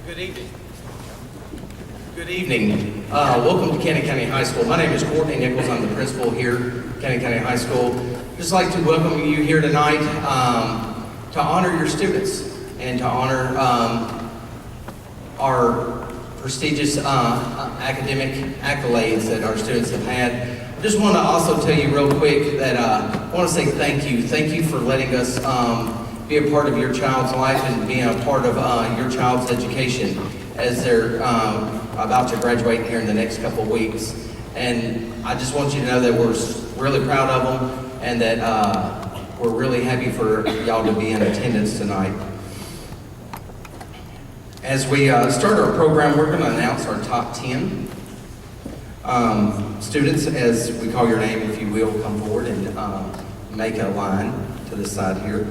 Good evening. Good evening. Welcome to Cannon County High School. My name is Courtney Nichols. I'm the principal here at Cannon County High School. Just like to welcome you here tonight to honor your students and to honor our prestigious academic accolades that our students have had. I just want to also tell you real quick that I want to say thank you. Thank you for letting us be a part of your child's life and being a part of your child's education as they're about to graduate here in the next couple of weeks. And I just want you to know that we're really proud of them and that we're really happy for y'all to be in attendance tonight. As we start our program, we're going to announce our top 10. Students, as we call your name, if you will, come forward and make a line to the side here.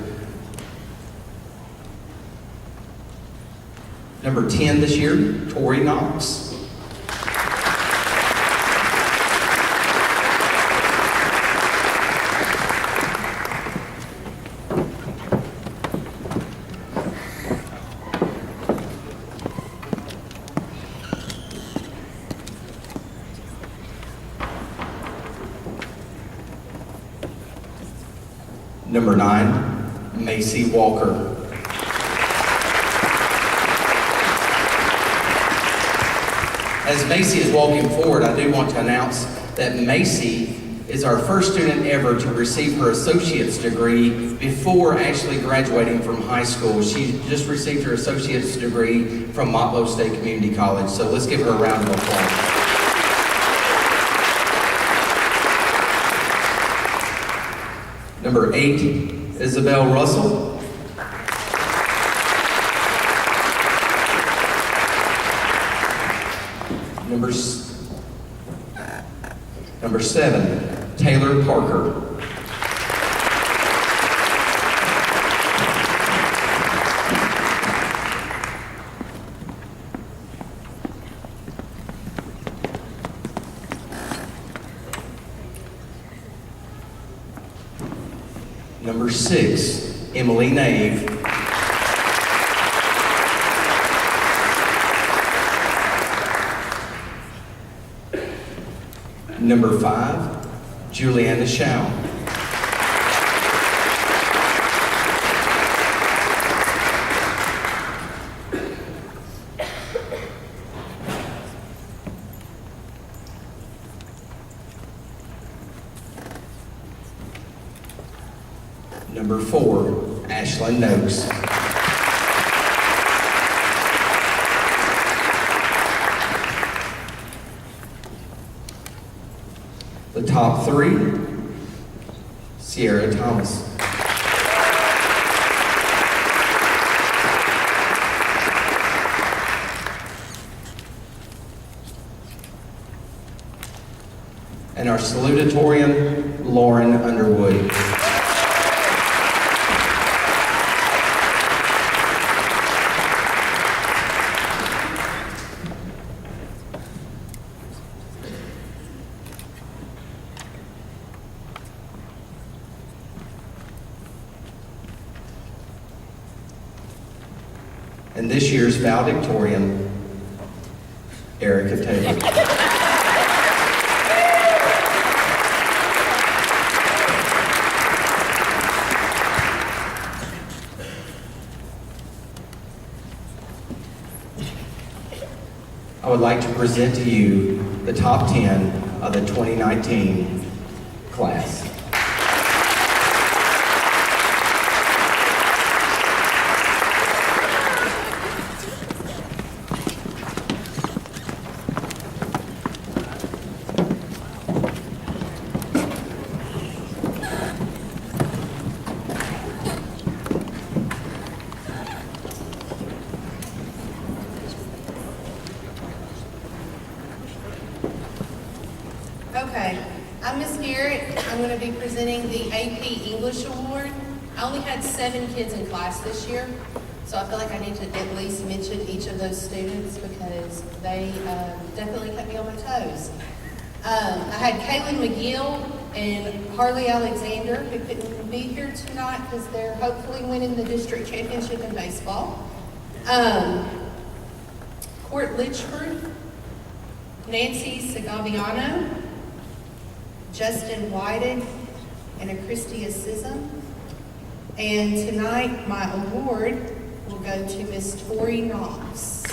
Number 10 this year, Tori Knox. Number 9, Macy Walker. As Macy is walking forward, I do want to announce that Macy is our first student ever to receive her associate's degree before actually graduating from high school. She just received her associate's degree from Motlow State Community College. So let's give her a round of applause. Number 8, Isabel Russell. Number 7, Taylor Parker. Number 6, Emily Nave. Number 5, Juliana Shao. Number 4, Ashlyn Noakes. The top 3, Sierra Thomas. And our salutatorian, Lauren Underwood. And this year's valedictorian, Erica Taylor. I would like to present to you the top 10 of the 2019 class. Okay, I'm Miss Garrett. I'm going to be presenting the AP English Award. I only had 7 kids in class this year, so I feel like I need to at least mention each of those students because they definitely kept me on my toes. I had Kaylin McGill and Harley Alexander, who couldn't be here tonight because they're hopefully winning the district championship in baseball. Court Litchford, Nancy Segaviano, Justin Whited, and Christia Sissom. And tonight, my award will go to Miss Tori Knox.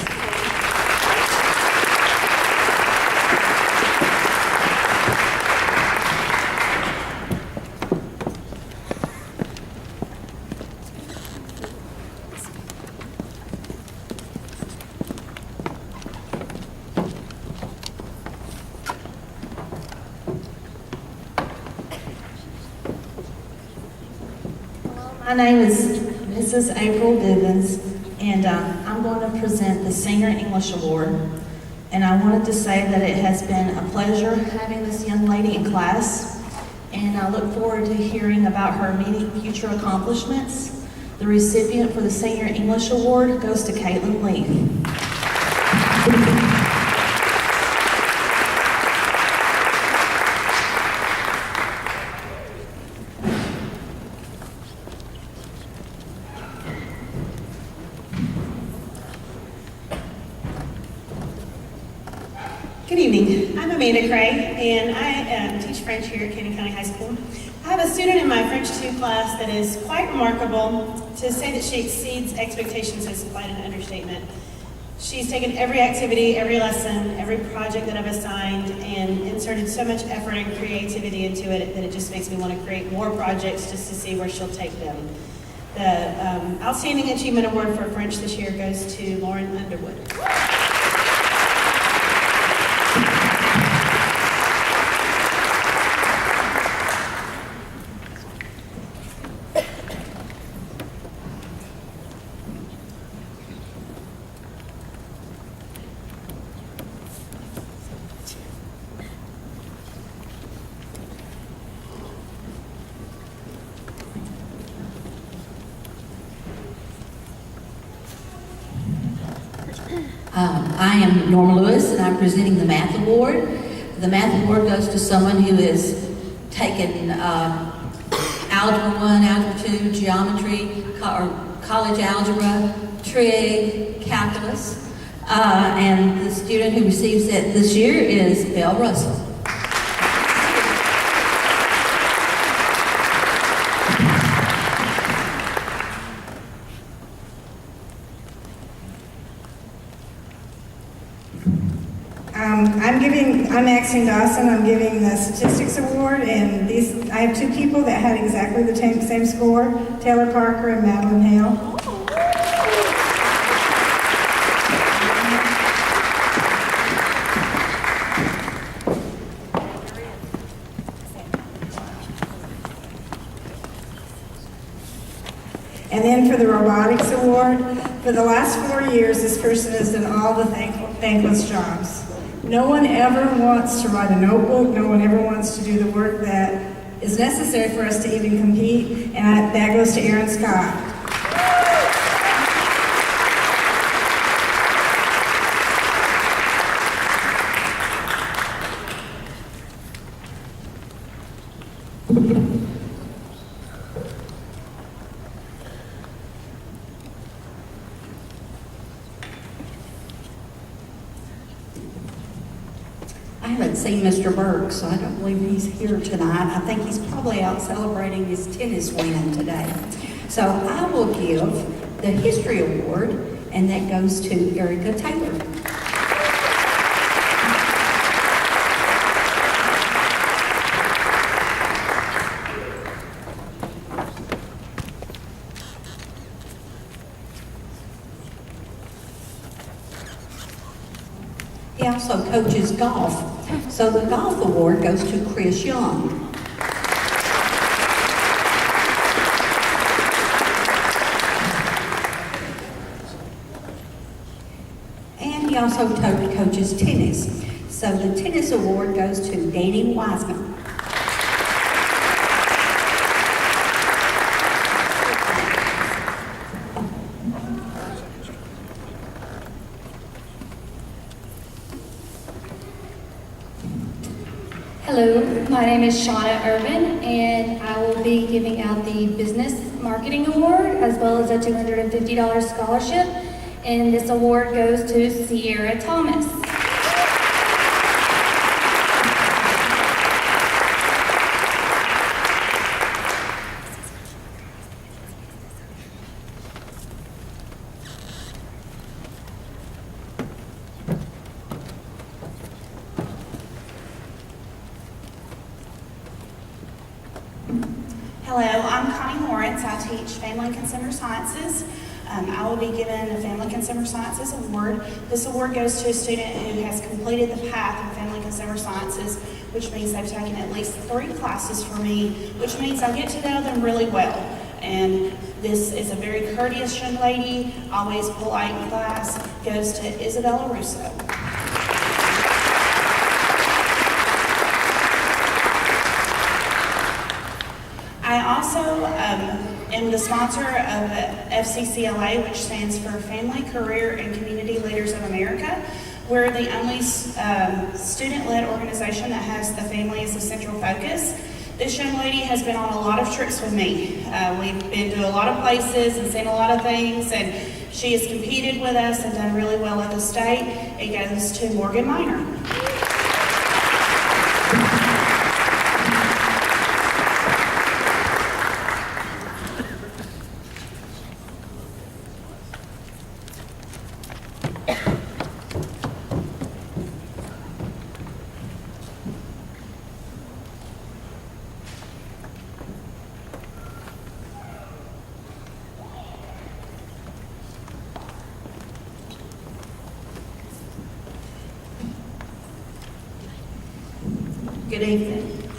My name is Mrs. April Bivens, and I'm going to present the Senior English Award. And I wanted to say that it has been a pleasure having this young lady in class, and I look forward to hearing about her many future accomplishments. The recipient for the Senior English Award goes to Caitlin Lee. Good evening. I'm Amanda Cray, and I teach French here at Canyon County High School. I have a student in my French 2 class that is quite remarkable. To say that she exceeds expectations is quite an understatement. She's taken every activity, every lesson, every project that I've assigned, and inserted so much effort and creativity into it that it just makes me want to create more projects just to see where she'll take them. The Outstanding Achievement Award for French this year goes to Lauren Underwood. I am Norma Lewis, and I'm presenting the Math Award. The Math Award goes to someone who has taken Algebra 1, Algebra 2, Geometry, College Algebra, Trig, Calculus, and the student who receives it this year is Belle Russell. I'm Maxine Dawson. I'm giving the Statistics Award, and I have 2 people that had exactly the same score, Taylor Parker and Madeline Hale. And then for the Robotics Award, for the last 4 years, this person has done all the thankless jobs. No one ever wants to write a notebook. No one ever wants to do the work that is necessary for us to even compete, and that goes to Aaron Scott. I haven't seen Mr. Burke, so I don't believe he's here tonight. I think he's probably out celebrating his tennis win today. So I will give the History Award, and that goes to Erica Taylor. He also coaches golf. So the Golf Award goes to Chris Young. And he also coaches tennis. So the Tennis Award goes to Danny Wiseman. Hello, my name is Shauna Irvin, and I will be giving out the Business Marketing Award as well as a $250 scholarship. And this award goes to Sierra Thomas. Hello, I'm Connie Lawrence. I teach Family and Consumer Sciences. I will be given the Family Consumer Sciences Award. This award goes to a student who has completed the path in Family Consumer Sciences, which means they've taken at least 3 classes from me, which means I get to know them really well. And this is a very courteous young lady, always polite in class, goes to Isabella Russo. I also am the sponsor of FCCLA, which stands for Family, Career, and Community Leaders of America. We're the only student-led organization that has the family as a central focus. This young lady has been on a lot of trips with me. We've been to a lot of places and seen a lot of things, and she has competed with us and done really well at the state. It goes to Morgan Minor. Good evening.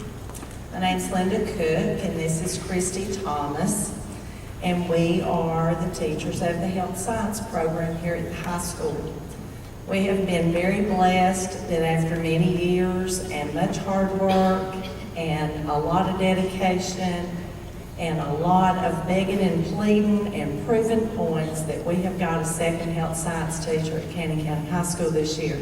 My name's Linda Cook, and this is Christy Thomas, and we are the teachers of the Health Science program here at the high school. We have been very blessed that after many years and much hard work and a lot of dedication and a lot of begging and pleading and proving points that we have got a second health science teacher at Cannon County High School this year.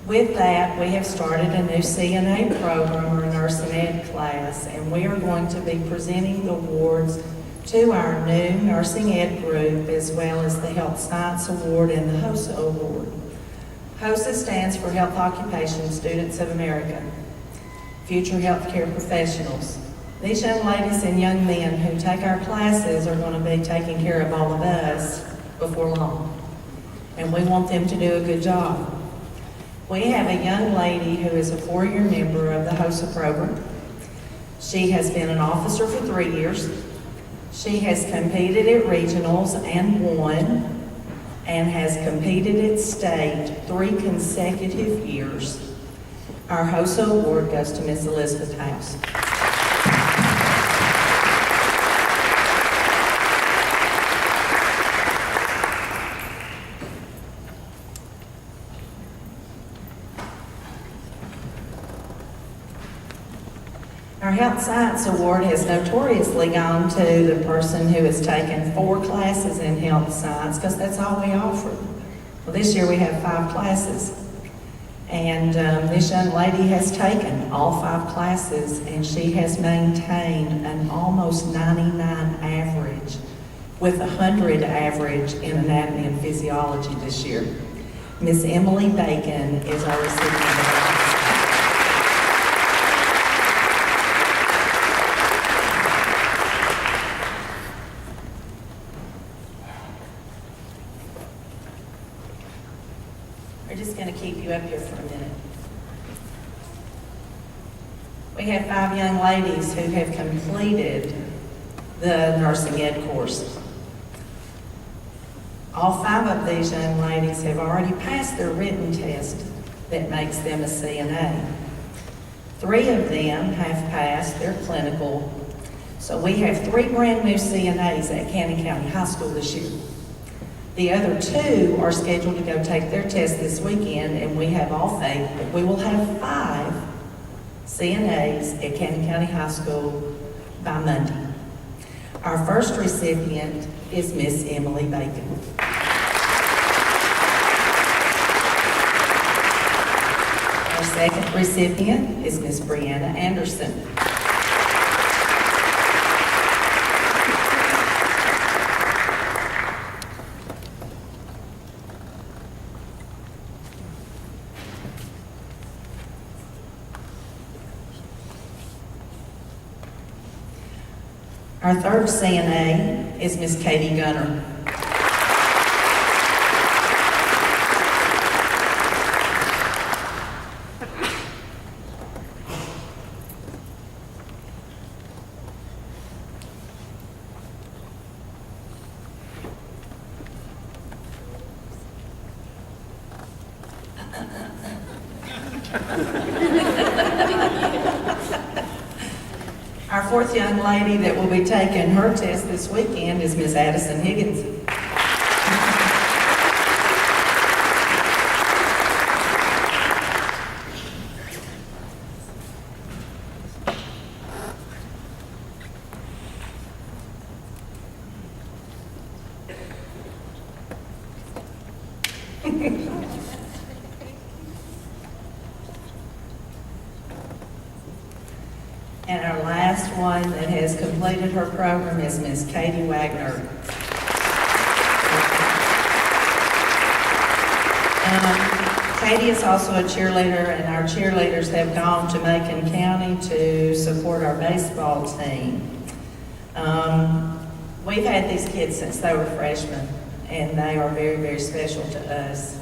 With that, we have started a new CNA program, or nursing ed class, and we are going to be presenting the awards to our new nursing ed group, as well as the Health Science Award and the HOSA Award. HOSA stands for Health Occupation Students of America, Future Healthcare Professionals. These young ladies and young men who take our classes are going to be taking care of all of us before long, and we want them to do a good job. We have a young lady who is a 4-year member of the HOSA program. She has been an officer for 3 years. She has competed at regionals and won, and has competed at state 3 consecutive years. Our HOSA award goes to Miss Elizabeth House. Our Health Science Award has notoriously gone to the person who has taken 4 classes in health science, because that's all we offer. Well, this year we have 5 classes. And this young lady has taken all 5 classes, and she has maintained an almost 99 average, with 100 average in anatomy and physiology this year. Miss Emily Bacon is our recipient. We're just going to keep you up here for a minute. We have 5 young ladies who have completed the nursing ed course. All 5 of these young ladies have already passed their written test that makes them a CNA. 3 of them have passed their clinical. So we have 3 brand new CNAs at Cannon County High School this year. The other 2 are scheduled to go take their test this weekend, and we have all faith that we will have 5 CNAs at Cannon County High School by Monday. Our first recipient is Miss Emily Bacon. Our second recipient is Miss Brianna Anderson. Our third CNA is Miss Katie Gunner. Our fourth young lady that will be taking her test this weekend is Miss Addison Higgins. And our last one that has completed her program is Miss Katie Wagner. Katie is also a cheerleader, and our cheerleaders have gone to Macon County to support our baseball team. We've had these kids since they were freshmen, and they are very, very special to us.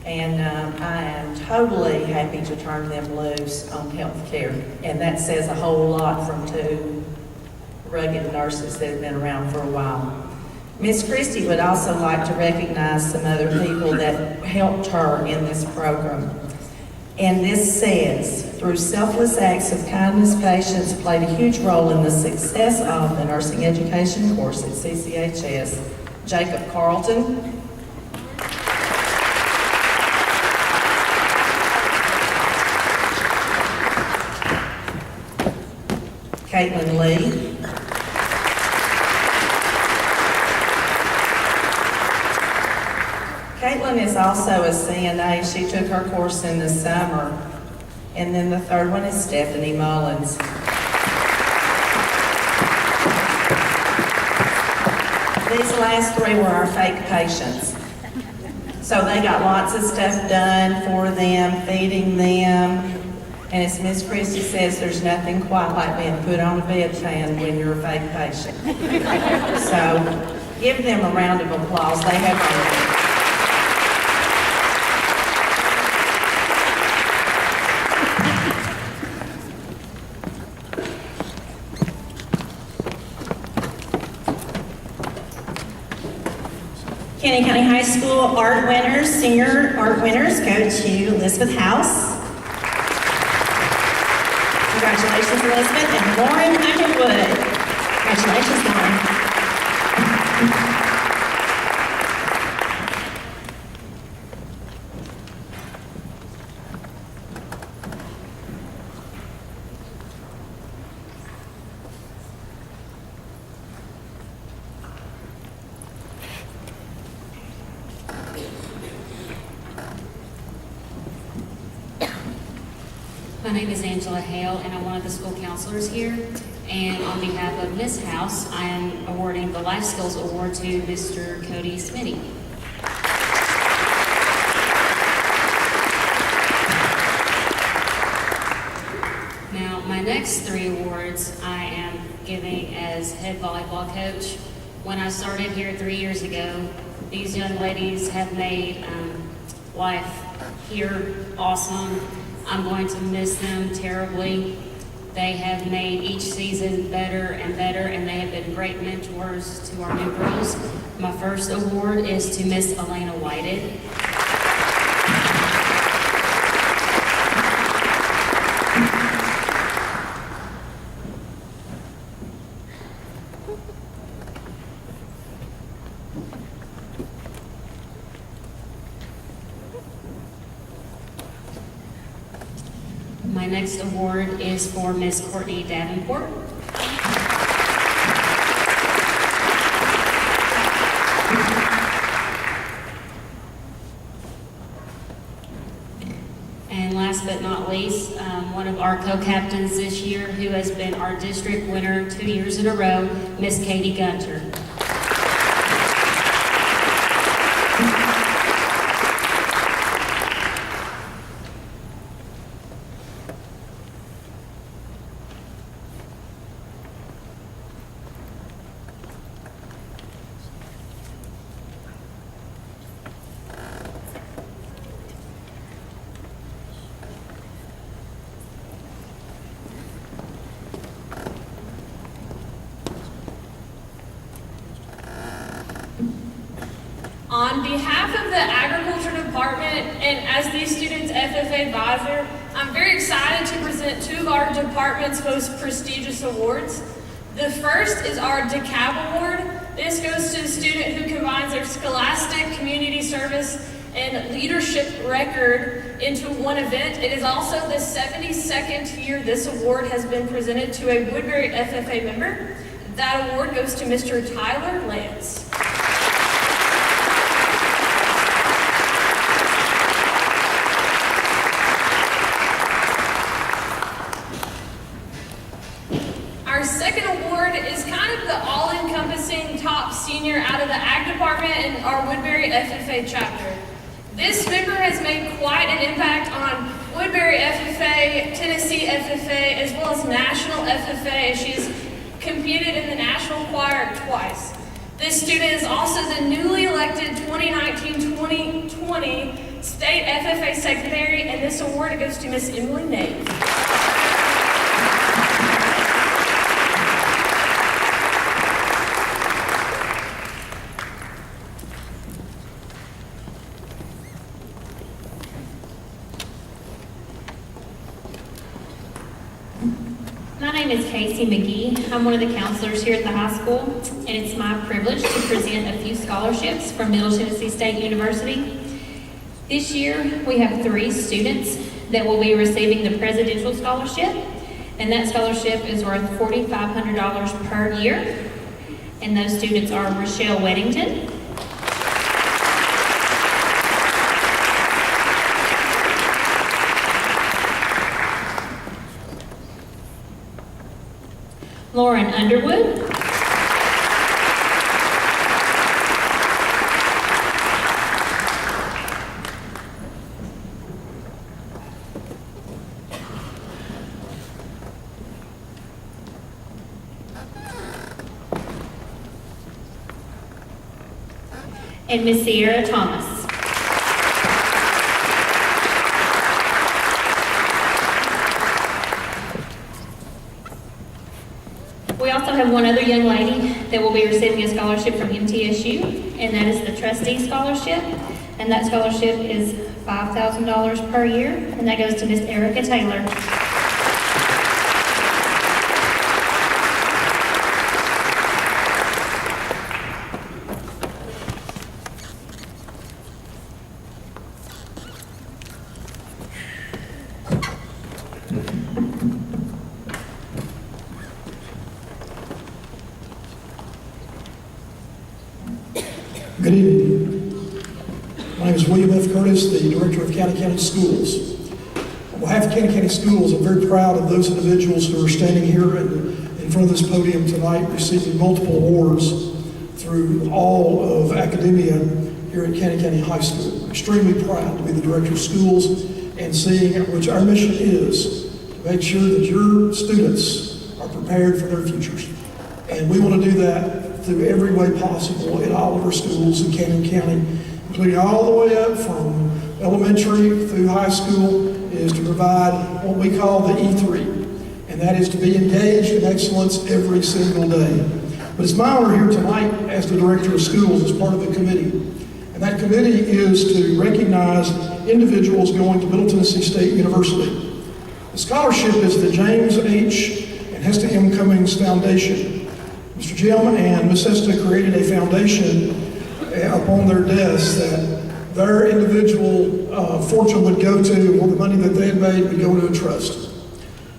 And I am totally happy to turn them loose on health care. And that says a whole lot from two rugged nurses that have been around for a while. Miss Christie would also like to recognize some other people that helped her in this program. And this says, through selfless acts of kindness, patience played a huge role in the success of the nursing education course at CCHS. Jacob Carlton, Caitlin Lee, Caitlin is also a CNA. She took her course in the summer. And then the third one is Stephanie Mullins. These last three were our fake patients. So they got lots of stuff done for them, feeding them. And as Miss Christie says, there's nothing quite like being put on a bedpan when you're a fake patient. So give them a round of applause. They have earned it. Canyon County High School art winners, senior art winners, go to Elizabeth House. Congratulations, Elizabeth, and Lauren Underwood. Congratulations, Lauren. My name is Angela Hale, and I'm one of the school counselors here. And on behalf of Miss House, I am awarding the Life Skills Award to Mr. Cody Smitty. Now, my next three awards I am giving as head volleyball coach. When I started here 3 years ago, these young ladies have made life here awesome. I'm going to miss them terribly. They have made each season better and better, and they have been great mentors to our new girls. My first award is to Miss Elena Whited. My next award is for Miss Courtney Davenport. And last but not least, one of our co-captains this year who has been our district winner 2 years in a row, Miss Katie Gunter. On behalf of the Agriculture Department and as these students' FFA advisor, I'm very excited to present two of our department's most prestigious awards. The first is our DeKalb Award. This goes to a student who combines their scholastic, community service, and leadership record into one event. It is also the 72nd year this award has been presented to a Woodbury FFA member. That award goes to Mr. Tyler Lance. Our second award is kind of the all-encompassing top senior out of the Ag Department and our Woodbury FFA chapter. This member has made quite an impact on Woodbury FFA, Tennessee FFA, as well as National FFA. She's competed in the National Choir twice. This student is also the newly elected 2019-2020 State FFA Secretary, and this award goes to Miss Emily Nave. My name is Casey McGee. I'm one of the counselors here at the high school, and it's my privilege to present a few scholarships from Middle Tennessee State University. This year, we have 3 students that will be receiving the Presidential Scholarship, and that scholarship is worth $4,500 per year. And those students are Rochelle Weddington, Lauren Underwood, and Miss Sierra Thomas. We also have one other young lady that will be receiving a scholarship from MTSU, and that is the Trustee Scholarship, and that scholarship is $5,000 per year, and that goes to Miss Erica Taylor. Good evening. My name is William F. Curtis, the Director of Cannon County Schools. On behalf of Cannon County Schools, I'm very proud of those individuals who are standing here in front of this podium tonight receiving multiple awards through all of academia here at Cannon County High School. I'm extremely proud to be the Director of Schools and seeing which our mission is to make sure that your students are prepared for their futures. And we want to do that through every way possible in all of our schools in Cannon County, including all the way up from elementary through high school, is to provide what we call the E3, and that is to be engaged in excellence every single day. But it's my honor here tonight as the Director of Schools as part of the committee, and that committee is to recognize individuals going to Middle Tennessee State University. The scholarship is the James H. and Hester M. Cummings Foundation. Mr. Jim and Ms. Hester created a foundation upon their desk that their individual fortune would go to, or the money that they had made would go to a trust.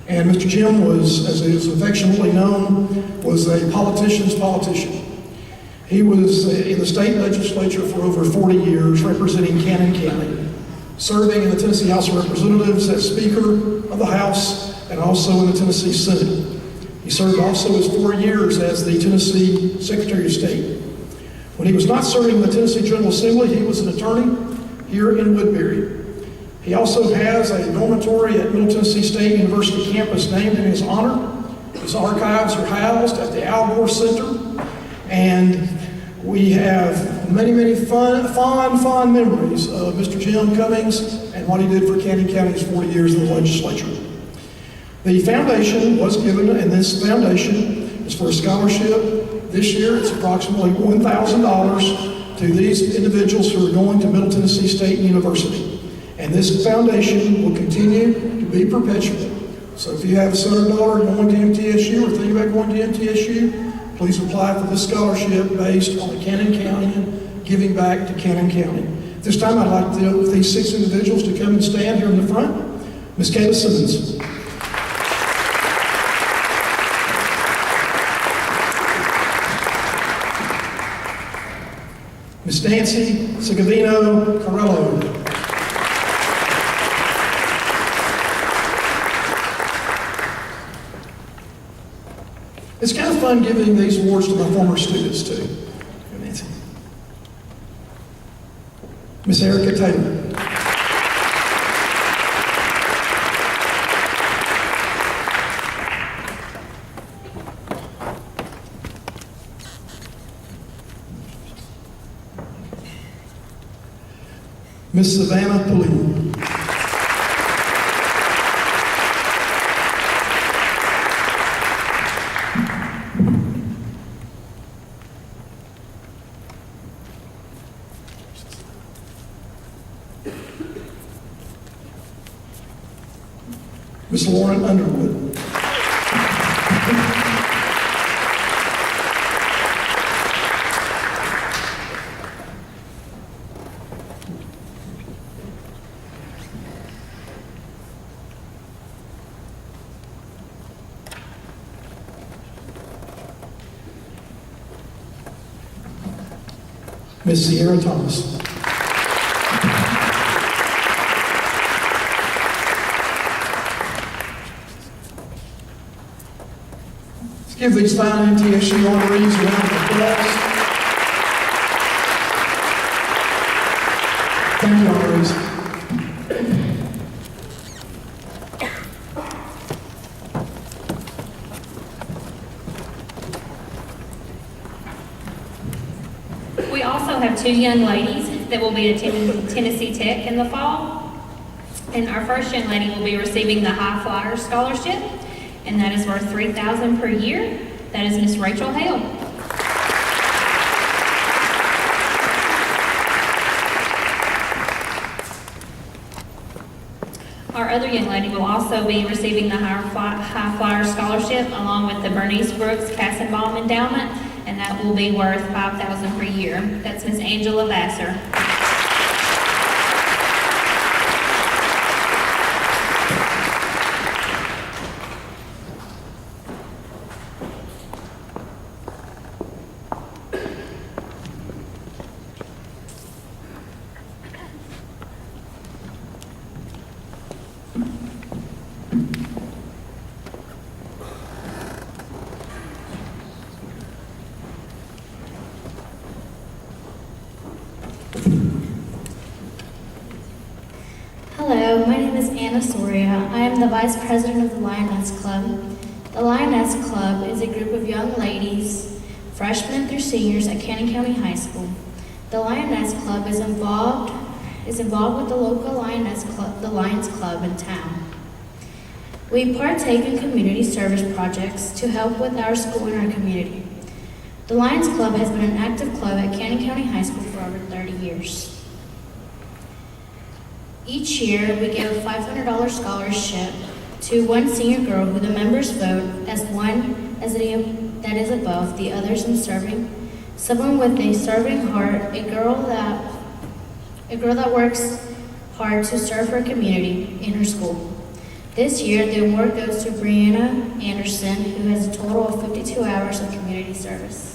And Mr. Jim was, as he is affectionately known, was a politician's politician. He was in the state legislature for over 40 years, representing Cannon County, serving in the Tennessee House of Representatives as Speaker of the House and also in the Tennessee Senate. He served also as 4 years as the Tennessee Secretary of State. When he was not serving in the Tennessee General Assembly, he was an attorney here in Woodbury. He also has a dormitory at Middle Tennessee State University campus named in his honor. His archives are housed at the Al Gore Center, and we have many, many fond memories of Mr. Jim Cummings and what he did for Cannon County's 40 years in the legislature. The foundation was given, and this foundation is for a scholarship. This year, it's approximately $1,000 to these individuals who are going to Middle Tennessee State University. And this foundation will continue to be perpetual. So if you have a son or daughter going to MTSU or thinking about going to MTSU, please apply for this scholarship based on Cannon County and giving back to Cannon County. At this time, I'd like these 6 individuals to come and stand here in the front. Ms. Kayla Simmons. Ms. Nancy Sigavino Carello. It's kind of fun giving these awards to my former students, too. Nancy. Miss Erica Taylor. Miss Savannah Pulley. Miss Lauren Underwood. Miss Sierra Thomas. Let's give these fine MTSU honorees a round of applause. Thank you, honorees. We also have 2 young ladies that will be attending Tennessee Tech in the fall. And our first young lady will be receiving the High Flyer Scholarship, and that is worth $3,000 per year. That is Miss Rachel Hale. Our other young lady will also be receiving the High Flyer Scholarship along with the Bernice Brooks Kassenbaum Endowment, and that will be worth $5,000 per year. That's Miss Angela Vassar. Hello, my name is Anna Soria. I am the Vice President of the Lioness Club. The Lioness Club is a group of young ladies, freshmen through seniors at Cannon County High School. The Lioness Club is involved with the local Lioness Club, the Lions Club in town. We partake in community service projects to help with our school and our community. The Lions Club has been an active club at Cannon County High School for over 30 years. Each year, we give a $500 scholarship to one senior girl who the members vote as one that is above the others in serving, someone with a serving heart, a girl that works hard to serve her community in her school. This year, the award goes to Brianna Anderson, who has a total of 52 hours of community service.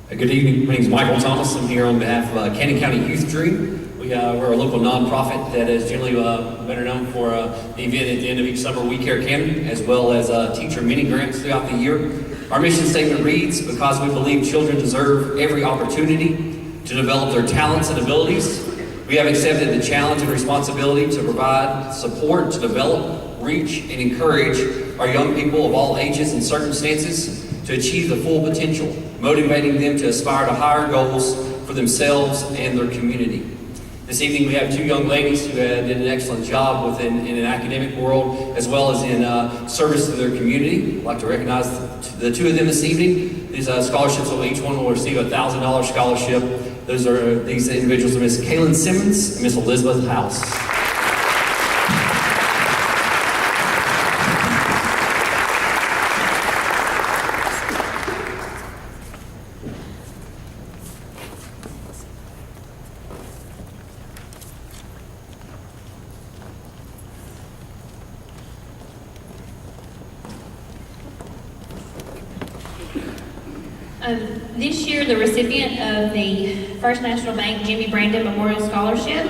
Good evening. My name is Michael Thomas. I'm here on behalf of Cannon County Youth Dream. We're a local nonprofit that is generally better known for the event at the end of each summer, We Care Cannon, as well as teacher mini grants throughout the year. Our mission statement reads, because we believe children deserve every opportunity to develop their talents and abilities, we have accepted the challenge and responsibility to provide support to develop, reach, and encourage our young people of all ages and circumstances to achieve the full potential, motivating them to aspire to higher goals for themselves and their community. This evening we have two young ladies who did an excellent job in an academic world as well as in service to their community. I'd like to recognize the two of them this evening. These scholarships, each one will receive a $1,000 scholarship. These individuals are Miss Kaylin Simmons and Miss Elizabeth House. This year, the recipient of the First National Bank Jimmy Brandon Memorial Scholarship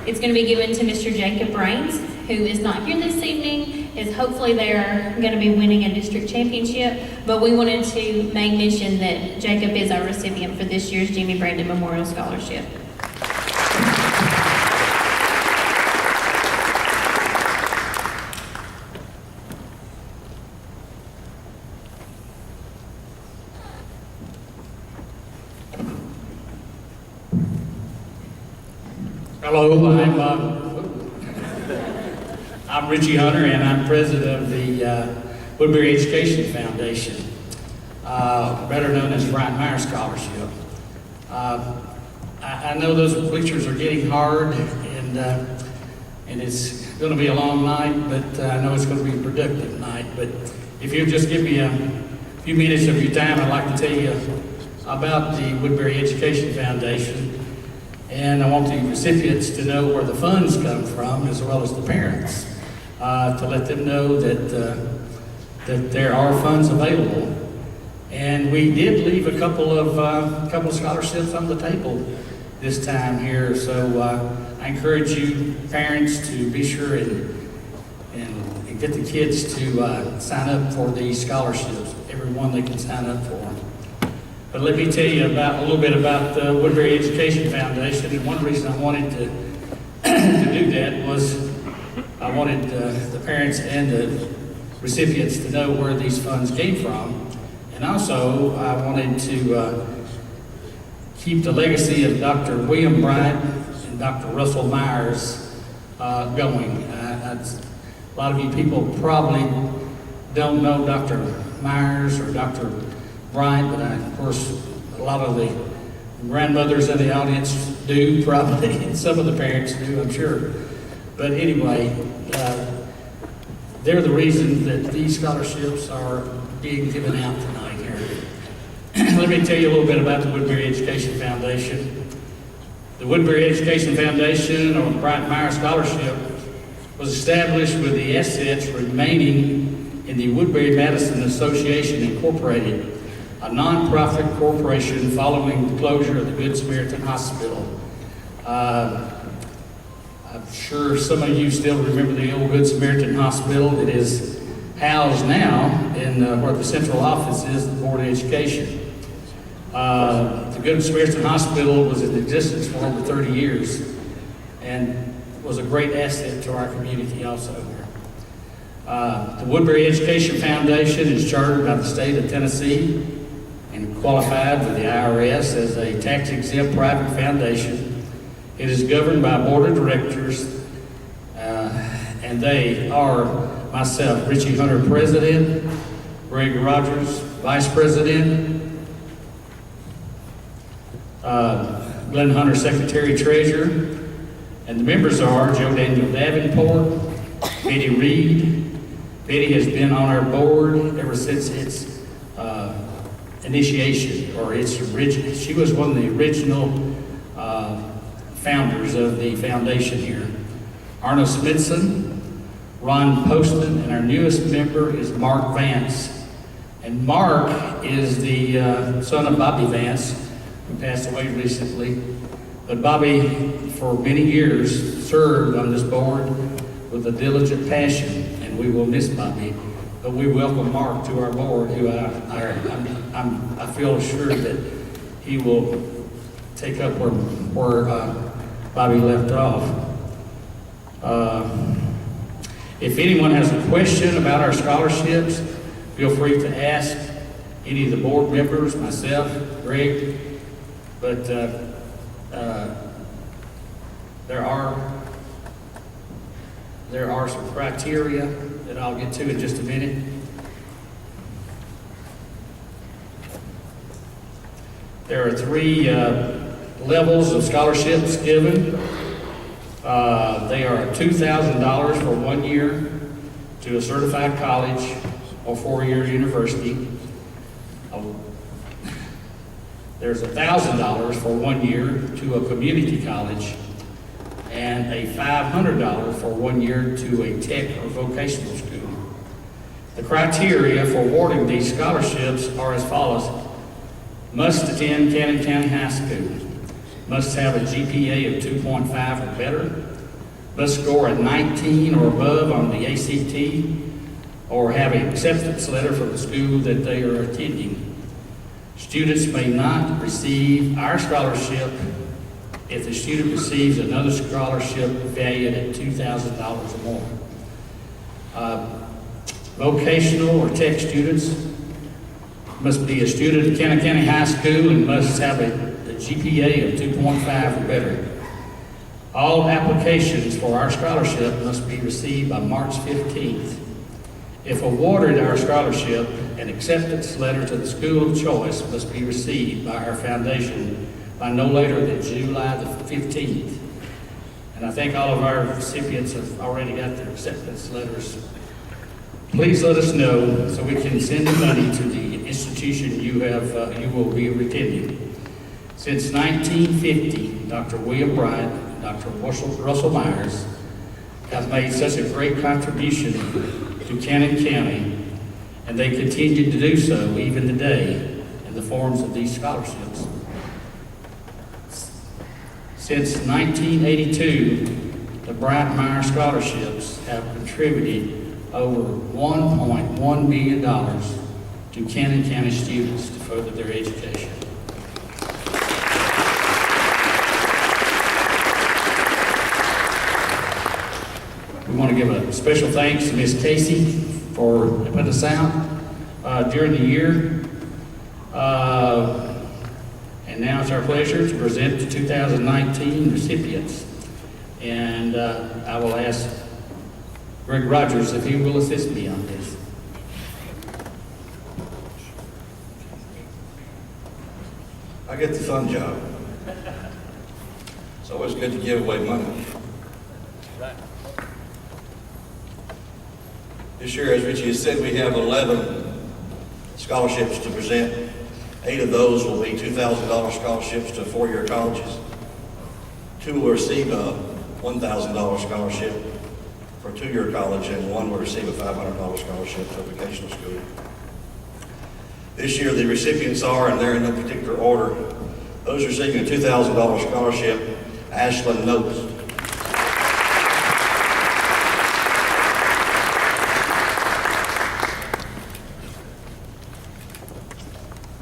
is going to be given to Mr. Jacob Raines, who is not here this evening. Hopefully they're going to be winning a district championship, but we wanted to make mention that Jacob is our recipient for this year's Jimmy Brandon Memorial Scholarship. Hello, I'm Richie Hunter, and I'm president of the Woodbury Education Foundation, better known as Brian Meyer Scholarship. I know those pictures are getting hard, and it's going to be a long night, but I know it's going to be a productive night. But if you'll just give me a few minutes of your time, I'd like to tell you about the Woodbury Education Foundation. And I want the recipients to know where the funds come from, as well as the parents, to let them know that there are funds available. And we did leave a couple of scholarships on the table this time here. So I encourage you parents to be sure and get the kids to sign up for these scholarships. Everyone they can sign up for. But let me tell you a little bit about the Woodbury Education Foundation. And one reason I wanted to do that was I wanted the parents and the recipients to know where these funds came from. And also I wanted to keep the legacy of Dr. William Bryant and Dr. Russell Myers going. A lot of you people probably don't know Dr. Myers or Dr. Bryant, but of course, a lot of the grandmothers in the audience do, probably, and some of the parents do, I'm sure. But anyway, they're the reason that these scholarships are being given out tonight here. Let me tell you a little bit about the Woodbury Education Foundation. The Woodbury Education Foundation, or Bryant Meyer Scholarship, was established with the assets remaining in the Woodbury-Madison Association Incorporated, a nonprofit corporation following the closure of the Good Samaritan Hospital. I'm sure some of you still remember the old Good Samaritan Hospital. It is housed now in where the central office is, the Board of Education. The Good Samaritan Hospital was in existence for over 30 years and was a great asset to our community also. The Woodbury Education Foundation is chartered by the state of Tennessee and qualified with the IRS as a tax-exempt private foundation. It is governed by a board of directors, and they are myself, Richie Hunter, President, Greg Rogers, Vice President, Glenn Hunter, Secretary Treasurer, and the members are Joe Daniel Davenport, Betty Reed. Betty has been on our board ever since its initiation, or its original. She was one of the original founders of the foundation here. Arno Smithson, Ron Poston, and our newest member is Mark Vance. And Mark is the son of Bobby Vance, who passed away recently. But Bobby, for many years, served on this board with a diligent passion, and we will miss Bobby. But we welcome Mark to our board, who I feel assured that he will take up where Bobby left off. If anyone has a question about our scholarships, feel free to ask any of the board members, myself, Greg. But there are some criteria that I'll get to in just a minute. There are 3 levels of scholarships given. They are $2,000 for 1 year to a certified college or 4-year university. There's $1,000 for 1 year to a community college, and a $500 for 1 year to a tech or vocational school. The criteria for awarding these scholarships are as follows. Must attend Cannon County High School. Must have a GPA of 2.5 or better. Must score a 19 or above on the ACT, or have an acceptance letter from the school that they are attending. Students may not receive our scholarship if the student receives another scholarship valued at $2,000 or more. Vocational or tech students must be a student of Cannon County High School and must have a GPA of 2.5 or better. All applications for our scholarship must be received by March 15th. If awarded our scholarship, an acceptance letter to the school of choice must be received by our foundation by no later than July the 15th. And I think all of our recipients have already got their acceptance letters. Please let us know so we can send the money to the institution you will be attending. Since 1950, Dr. William Bryant and Dr. Russell Myers have made such a great contribution to Cannon County, and they continue to do so even today in the forms of these scholarships. Since 1982, the Bryant Meyer scholarships have contributed over $1.1 million to Cannon County students to further their education. We want to give a special thanks to Ms. Casey for helping us out during the year. And now it's our pleasure to present the 2019 recipients. And I will ask Greg Rogers if he will assist me on this. I get the fun job. It's always good to give away money. This year, as Richie has said, we have 11 scholarships to present. 8 of those will be $2,000 scholarships to 4-year colleges. 2 will receive a $1,000 scholarship for a 2-year college, and 1 will receive a $500 scholarship to a vocational school. This year, the recipients are, and they're in no particular order, those receiving a $2,000 scholarship: Ashlyn Notes,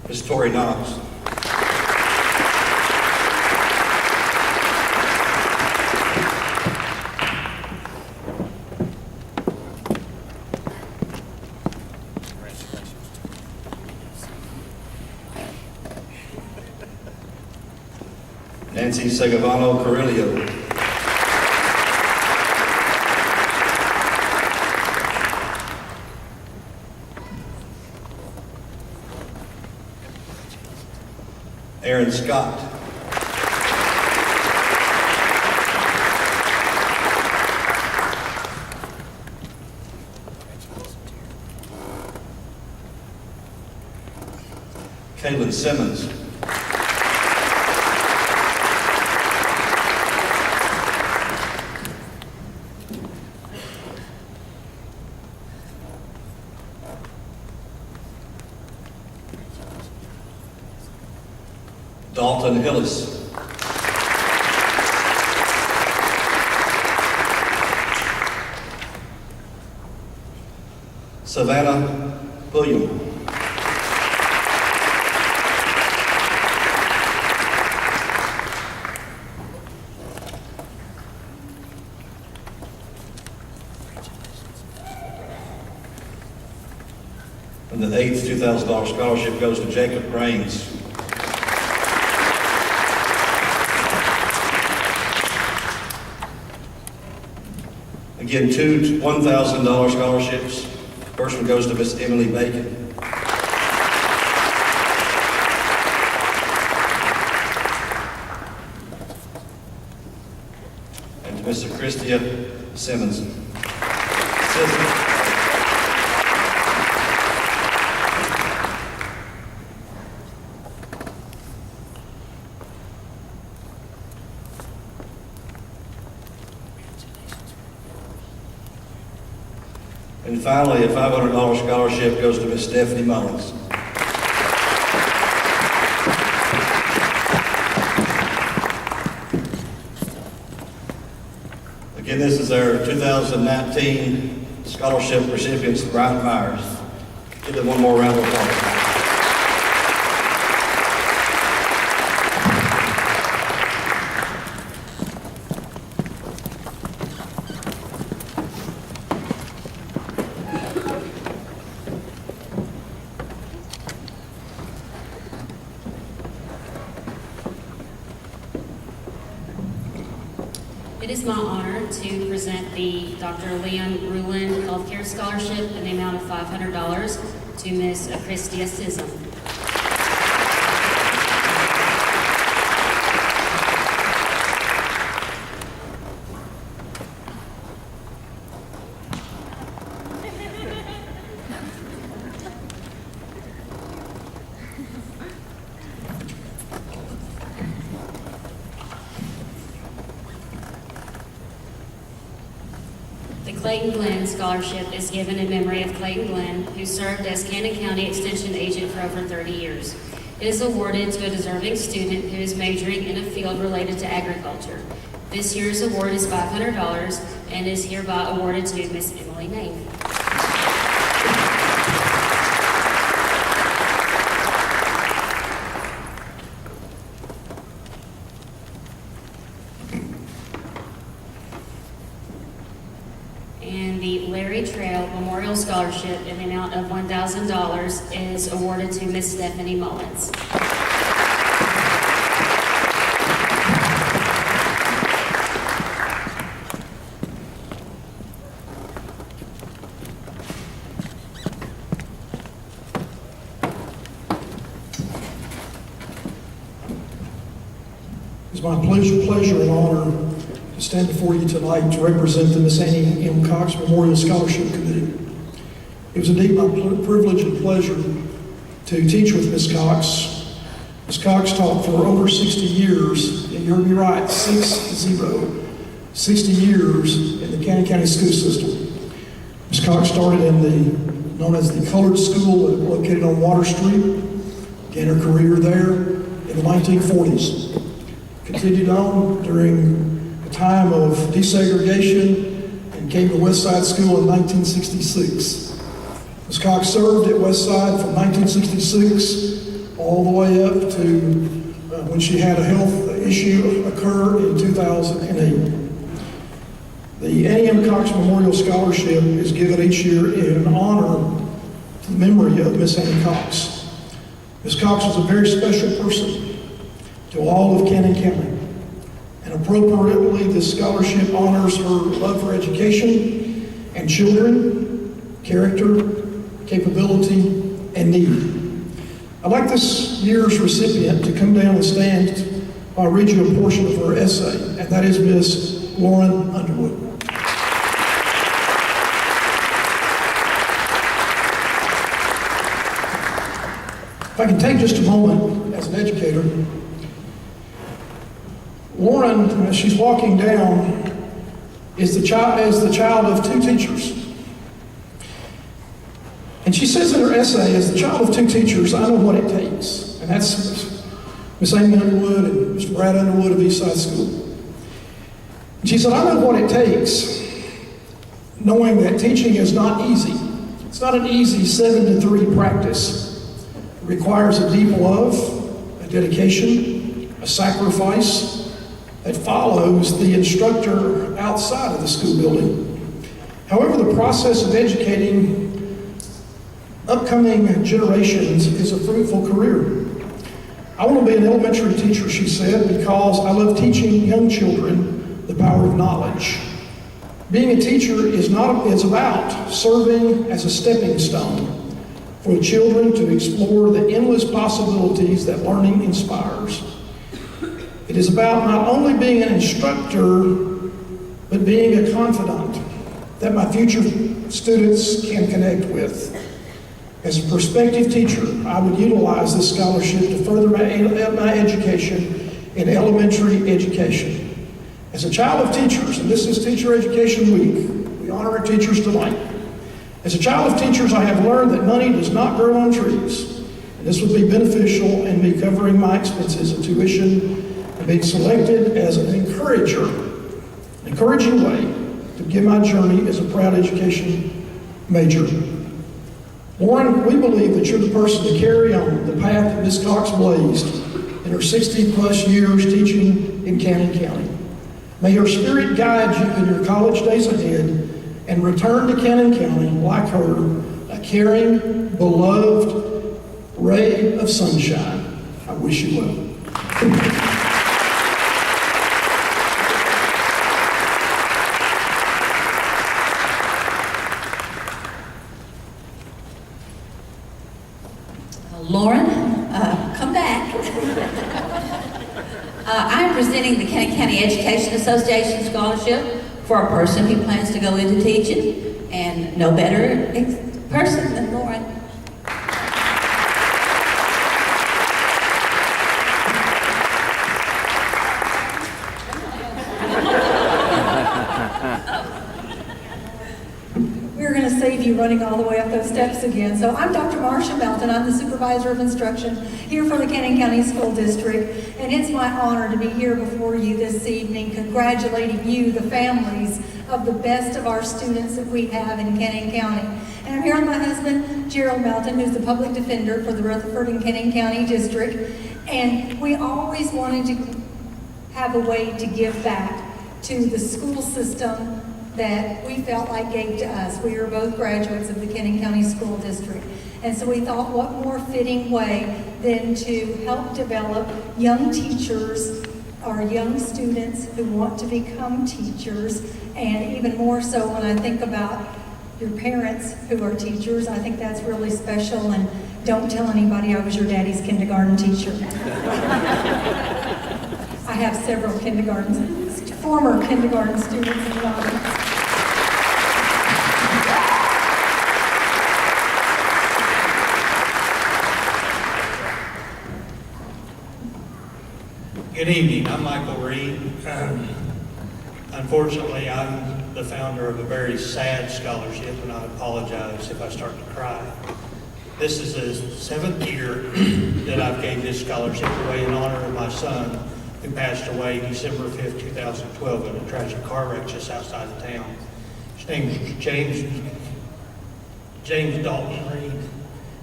Ms. Tori Knox, Nancy Segavano Carrillo, Aaron Scott, Kaylin Simmons, Dalton Hillis, Savannah William, eighth $2,000 scholarship goes to Jacob Raines. Again, two $1,000 scholarships. First one goes to Miss Emily Bacon. And to Mr. Christia Simmons. And finally, a $500 scholarship goes to Miss Stephanie Mullins. Again, this is our 2019 scholarship recipients, Brian Myers. Give them one more round of applause. It is my honor to present the Dr. Leon Rulin Healthcare Scholarship in the amount of $500 to Ms. Christia Sissom. The Clayton Glenn Scholarship is given in memory of Clayton Glenn, who served as Cannon County Extension Agent for over 30 years. It is awarded to a deserving student who is majoring in a field related to agriculture. This year's award is $500 and is hereby awarded to Miss Emily Nave. And the Larry Trail Memorial Scholarship in the amount of $1,000 is awarded to Miss Stephanie Mullins. It's my pleasure and honor to stand before you tonight to represent the Miss Annie M. Cox Memorial Scholarship Committee. It was indeed my privilege and pleasure to teach with Miss Cox. Miss Cox taught for over 60 years, and you heard me right, 60 years in the Cannon County school system. Miss Cox started in the, known as the Colored School located on Water Street, began her career there in the 1940s. Continued on during the time of desegregation and came to Westside School in 1966. Ms. Cox served at Westside from 1966 all the way up to when she had a health issue occur in 2008. The Annie M. Cox Memorial Scholarship is given each year in honor to the memory of Miss Annie Cox. Ms. Cox was a very special person to all of Cannon County. And appropriately, this scholarship honors her love for education and children, character, capability, and need. I'd like this year's recipient to come down and stand while I read you a portion of her essay, and that is Miss Lauren Underwood. If I can take just a moment as an educator, Lauren, as she's walking down, is the child of two teachers. And she says in her essay, as the child of two teachers, I know what it takes. And that's Miss Amy Underwood and Mr. Brad Underwood of Eastside School. And she said, I know what it takes, knowing that teaching is not easy. It's not an easy 7-to-3 practice. It requires a deep love, a dedication, a sacrifice that follows the instructor outside of the school building. However, the process of educating upcoming generations is a fruitful career. I want to be an elementary teacher, she said, because I love teaching young children the power of knowledge. Being a teacher is about serving as a stepping stone for children to explore the endless possibilities that learning inspires. It is about not only being an instructor, but being a confidant that my future students can connect with. As a prospective teacher, I would utilize this scholarship to further my education in elementary education. As a child of teachers, and this is Teacher Education Week, we honor our teachers tonight. As a child of teachers, I have learned that money does not grow on trees. And this would be beneficial in me covering my expenses of tuition and being selected as an encouraging way to begin my journey as a proud education major. Lauren, we believe that you're the person to carry on the path that Ms. Cox blazed in her 60-plus years teaching in Cannon County. May her spirit guide you in your college days ahead and return to Cannon County like her, a caring, beloved ray of sunshine. I wish you well. Lauren, come back. I'm presenting the Cannon County Education Association Scholarship for a person who plans to go into teaching, and no better person than Lauren. We're going to save you running all the way up those steps again. So I'm Dr. Marcia Melton. I'm the Supervisor of Instruction here for the Cannon County School District. And it's my honor to be here before you this evening, congratulating you, the families of the best of our students that we have in Cannon County. And I'm here with my husband, Gerald Melton, who's the Public Defender for the Rutherford and Cannon County District. And we always wanted to have a way to give back to the school system that we felt like gave to us. We are both graduates of the Cannon County School District. And so we thought, what more fitting way than to help develop young teachers or young students who want to become teachers, and even more so when I think about your parents who are teachers, I think that's really special. And don't tell anybody I was your daddy's kindergarten teacher. I have several former kindergarten students in the audience. Good evening, I'm Michael Reed. Unfortunately, I'm the founder of a very sad scholarship, and I apologize if I start to cry. This is the 7th year that I've gave this scholarship away in honor of my son, who passed away December 5th, 2012 in a tragic car wreck just outside of town. His name is James Dalton Reed.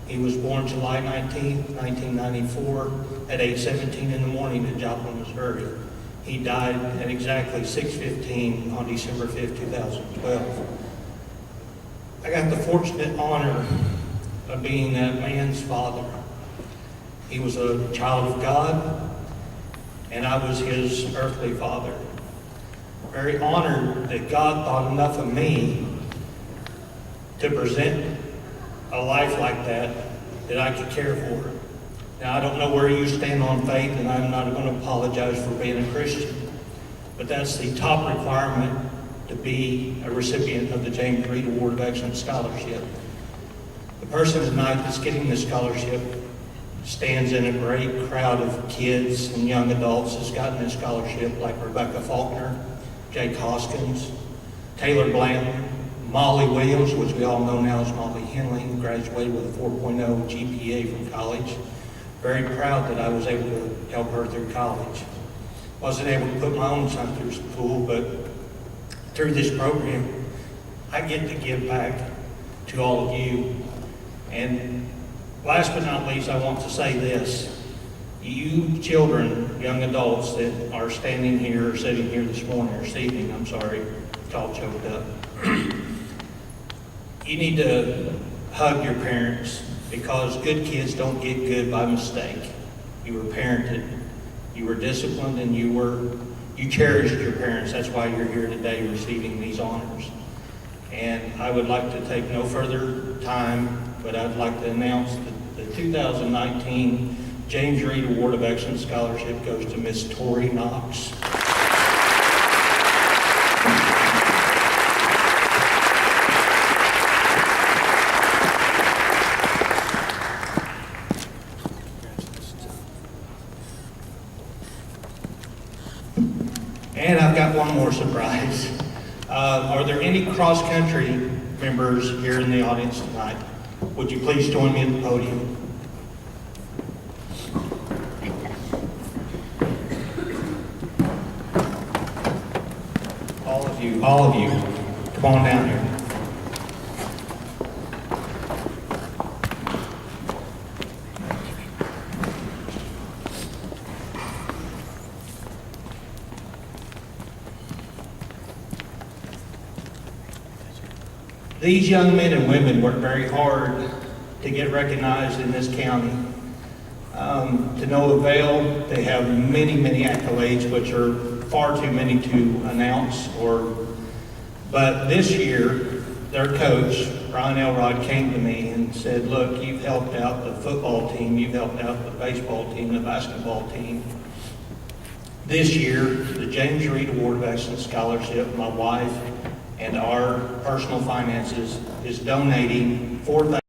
He was born July 19, 1994, at age 17 in the morning in Joplin, Missouri. He died at exactly 6:15 on December 5th, 2012. I got the fortunate honor of being that man's father. He was a child of God, and I was his earthly father. Very honored that God thought enough of me to present a life like that I could care for. Now, I don't know where you stand on faith, and I'm not going to apologize for being a Christian, but that's the top requirement to be a recipient of the James Reed Award of Excellence Scholarship. The person tonight that's getting this scholarship stands in a great crowd of kids and young adults that's gotten this scholarship, like Rebecca Faulkner, Jake Hoskins, Taylor Blanton, Molly Williams, which we all know now as Molly Henley, who graduated with a 4.0 GPA from college. Very proud that I was able to help her through college. Wasn't able to put my own son through school, but through this program, I get to give back to all of you. And last but not least, I want to say this. You children, young adults that are standing here or sitting here this morning, or this evening, I'm sorry, it's all choked up. You need to hug your parents, because good kids don't get good by mistake. You were parented, you were disciplined, and you cherished your parents. That's why you're here today receiving these honors. And I would like to take no further time, but I'd like to announce that the 2019 James Reed Award of Excellence Scholarship goes to Miss Tori Knox. And I've got one more surprise. Are there any cross-country members here in the audience tonight? Would you please join me at the podium? All of you, come on down here. These young men and women work very hard to get recognized in this county. To no avail, they have many, many accolades, which are far too many to announce. But this year, their coach, Ryan Elrod, came to me and said, look, you've helped out the football team, you've helped out the baseball team, the basketball team. This year, the James Reed Award of Excellence Scholarship, my wife and our personal finances is donating $4,000